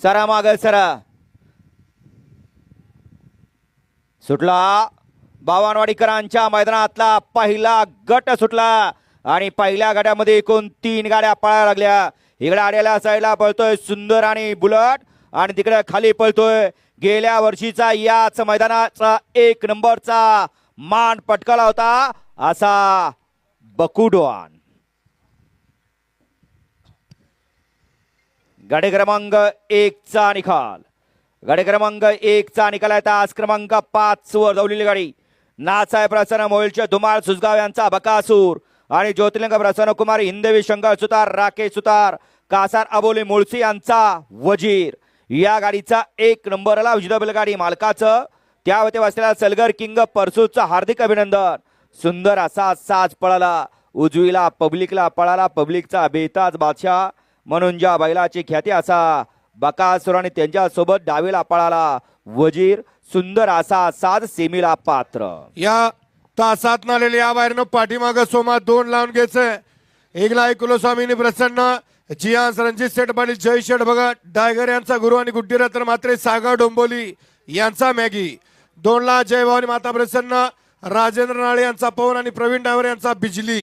सरा माग सरा सुटला बावनवाडीकरांच्या मैदानातला पहिला गट सुटला आणि पहिल्या गटामध्ये एकूण 3 गाड्या पळायला लागल्या. इकडे आड्याला साईडला पळतोय सुंदर आणि बुलट आणि तिकडे खाली पळतोय गेल्या वर्षीचा याच मैदानाचा 1 नंबरचा मान पटकावला होता असा बकुडवान. गाडी क्रमांक 1 चा निकाल. गाडी क्रमांक 1 चा निकाल आहे. तास क्रमांक 5 वर धावलेली गाडी नाथसाहेब प्रसन्न मोहोळचे धुमाळ सुसगाव यांचा बकासूर आणि ज्योतिर्लिंग प्रसन्न कुमार हिंदवी शंकर सुतार राकेश सुतार कासार अबोली मुळशी यांचा वजीर. या गाडीचा 1 नंबरला उजव्या बैलगाडी मालकाचं त्यावरती बसलेला सलगर किंग परसूचं हार्दिक अभिनंदन. सुंदर असा साज पळाला उजवीला पब्लिकला पळाला पब्लिकचा बेताज बादशाह म्हणून ज्या बैलाची ख्याती असा बकासूर आणि त्यांच्या सोबत डावीला पळाला वजीर. सुंदर असा साज सेमीला पात्र. या तासात नालेले या बाहेरनं पाठीमाग सोमा 2 लावून घ्यायचंय. एकला कुलस्वामीनी प्रसन्न जियास रणजित शेठ पाटील जय शेठ भगत डायगर यांचा गुरु आणि गुड्डी रत्न मात्रे सागर डोंबोली यांचा मॅगी. 2 ला जय भवानी माता प्रसन्न राजेंद्र नाळे यांचा पवन आणि प्रवीण डायवर यांचा बिजली.